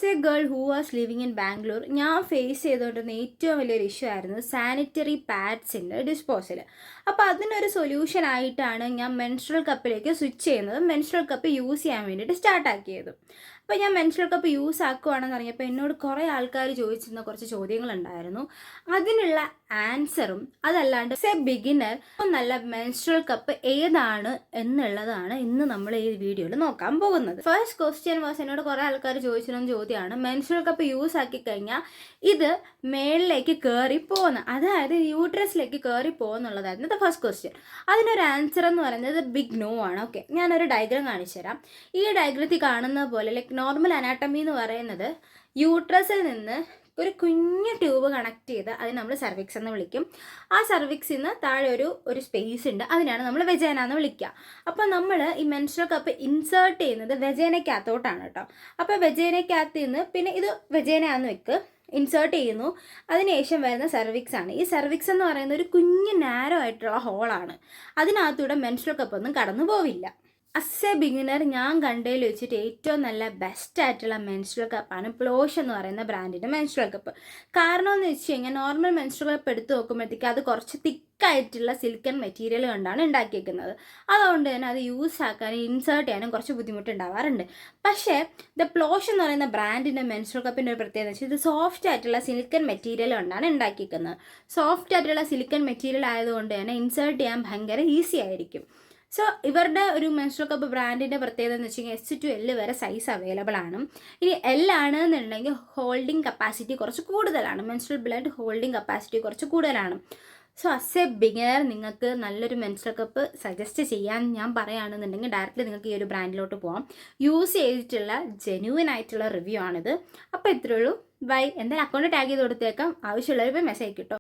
As A girl who was living in Bangalore ഞാൻ face ചെയ്തുകൊണ്ടിരുന്ന ഏറ്റവും വലിയൊരു ഇഷ്യൂ ആയിരുന്നു സാനിറ്ററി പാഡ്സിൻ്റെ ഡിസ്പോസൽ. അപ്പോൾ അതിനൊരു സൊല്യൂഷൻ ആയിട്ടാണ് ഞാൻ മെൻസ്ട്രൽ കപ്പിലേക്ക് സ്വിച്ച് ചെയ്യുന്നത്, മെൻസ്ട്രൽ കപ്പ് യൂസ് ചെയ്യാൻ വേണ്ടിയിട്ട് സ്റ്റാർട്ടാക്കിയത്. അപ്പോൾ ഞാൻ മെൻസ്ട്രൽ കപ്പ് യൂസ് ആക്കുവാണെന്ന് അറിഞ്ഞപ്പോൾ എന്നോട് കുറേ ആൾക്കാർ ചോദിച്ചിരുന്ന കുറച്ച് ചോദ്യങ്ങളുണ്ടായിരുന്നു. അതിനുള്ള ആൻസറും അതല്ലാണ്ട് എ ബിഗിനർ നല്ല മെൻസ്ട്രൽ കപ്പ് ഏതാണ് എന്നുള്ളതാണ് ഇന്ന് നമ്മൾ ഈ വീഡിയോയിൽ നോക്കാൻ പോകുന്നത്. ഫസ്റ്റ് ക്വസ്റ്റ്യൻ വാസ്, എന്നോട് കുറേ ആൾക്കാർ ചോദിച്ചിരുന്ന ചോദ്യമാണ്, മെൻസ്ട്രൽ കപ്പ് യൂസ് ആക്കി കഴിഞ്ഞാൽ ഇത് മേളിലേക്ക് കയറി പോകുന്ന, അതായത് യൂട്രസിലേക്ക് കയറി പോകുന്നുള്ളതായിരുന്നു ദ ഫസ്റ്റ് ക്വസ്റ്റ്യൻ. അതിനൊരു ആൻസർ എന്ന് പറയുന്നത് ബിഗ് നോ ആണ്. ഓക്കെ, ഞാനൊരു ഡയഗ്രാം കാണിച്ചു തരാം. ഈ ഡയഗ്രത്തിൽ കാണുന്ന പോലെ ലൈക്ക് നോർമൽ അനാട്ടമി എന്ന് പറയുന്നത് യൂട്രസിൽ നിന്ന് ഒരു കുഞ്ഞു ട്യൂബ് കണക്ട് ചെയ്ത് അതിന് നമ്മൾ സർവിക്സ് എന്ന് വിളിക്കും. ആ സർവിക്സിൽ നിന്ന് താഴെ ഒരു സ്പേസ് ഉണ്ട്, അതിനാണ് നമ്മൾ വെജേന എന്ന് വിളിക്കുക. അപ്പോൾ നമ്മൾ ഈ മെൻസ്ട്രൽ കപ്പ് ഇൻസേർട്ട് ചെയ്യുന്നത് വെജേനയ്ക്കകത്തോട്ടാണ് കേട്ടോ. അപ്പോൾ വെജേനയ്ക്കകത്ത് നിന്ന് പിന്നെ ഇത് വെജേനയാണെന്ന് വെക്ക്, ഇൻസേർട്ട് ചെയ്യുന്നു. അതിനുശേഷം വരുന്ന സർവിക്സ് ആണ്. ഈ സർവിക്സ് എന്ന് പറയുന്ന ഒരു കുഞ്ഞു നാരോ ആയിട്ടുള്ള ഹോളാണ്. അതിനകത്തൂടെ മെൻസ്ട്രൽ കപ്പ് ഒന്നും കടന്നു പോവില്ല. അസ് എ ബിഗിനർ ഞാൻ കണ്ടതിൽ വെച്ചിട്ട് ഏറ്റവും നല്ല ബെസ്റ്റ് ആയിട്ടുള്ള മെൻസ്ട്രൽ കപ്പാണ് പ്ലോഷ് എന്ന് പറയുന്ന ബ്രാൻഡിൻ്റെ മെൻസ്ട്രൽ കപ്പ്. കാരണം എന്ന് വെച്ച് കഴിഞ്ഞാൽ നോർമൽ മെൻസ്ട്രൽ കപ്പ് എടുത്ത് നോക്കുമ്പോഴത്തേക്ക് അത് കുറച്ച് തിക്കായിട്ടുള്ള സിലിക്കൺ മെറ്റീരിയൽ കൊണ്ടാണ് ഉണ്ടാക്കിയിരിക്കുന്നത്. അതുകൊണ്ട് തന്നെ അത് യൂസ് ആക്കാനും ഇൻസേർട്ട് ചെയ്യാനും കുറച്ച് ബുദ്ധിമുട്ടുണ്ടാവാറുണ്ട്. പക്ഷേ ദ പ്ലോഷ് എന്ന് പറയുന്ന ബ്രാൻഡിൻ്റെ മെൻസ്ട്രൽ കപ്പിൻ്റെ ഒരു പ്രത്യേകത വെച്ചാൽ ഇത് സോഫ്റ്റ് ആയിട്ടുള്ള സിലിക്കൺ മെറ്റീരിയൽ കൊണ്ടാണ് ഉണ്ടാക്കിയിരിക്കുന്നത്. സോഫ്റ്റ് ആയിട്ടുള്ള സിലിക്കൺ മെറ്റീരിയൽ ആയതുകൊണ്ട് തന്നെ ഇൻസേർട്ട് ചെയ്യാൻ ഭയങ്കര ഈസി ആയിരിക്കും. സോ ഇവരുടെ ഒരു മെൻസ്ട്രൽ കപ്പ് ബ്രാൻഡിൻ്റെ പ്രത്യേകത എന്ന് വെച്ച് കഴിഞ്ഞാൽ S to L വരെ സൈസ് അവൈലബിൾ ആണ്. ഇനി L ആണെന്നുണ്ടെങ്കിൽ ഹോൾഡിംഗ് കപ്പാസിറ്റി കുറച്ച് കൂടുതലാണ്, മെൻസ്ട്രൽ ബ്ലഡ് ഹോൾഡിംഗ് കപ്പാസിറ്റി കുറച്ച് കൂടുതലാണ്. സോ അസ് എ ബിഗിനർ നിങ്ങൾക്ക് നല്ലൊരു മെൻസ്ട്രൽ കപ്പ് സജസ്റ്റ് ചെയ്യാൻ ഞാൻ പറയുകയാണെന്നുണ്ടെങ്കിൽ ഡയറക്റ്റ്ലി നിങ്ങൾക്ക് ഈ ഒരു ബ്രാൻഡിലോട്ട് പോകാം. യൂസ് ചെയ്തിട്ടുള്ള ജെന്യുവൻ ആയിട്ടുള്ള റിവ്യൂ ആണിത്. അപ്പോൾ ഇത്രയേ ഉള്ളൂ. ബൈ. എന്തായാലും അക്കൗണ്ട് ടാഗ് ചെയ്ത് കൊടുത്തേക്കാം, ആവശ്യമുള്ളവർ ഇപ്പോൾ മെസ്സേജ് കിട്ടും.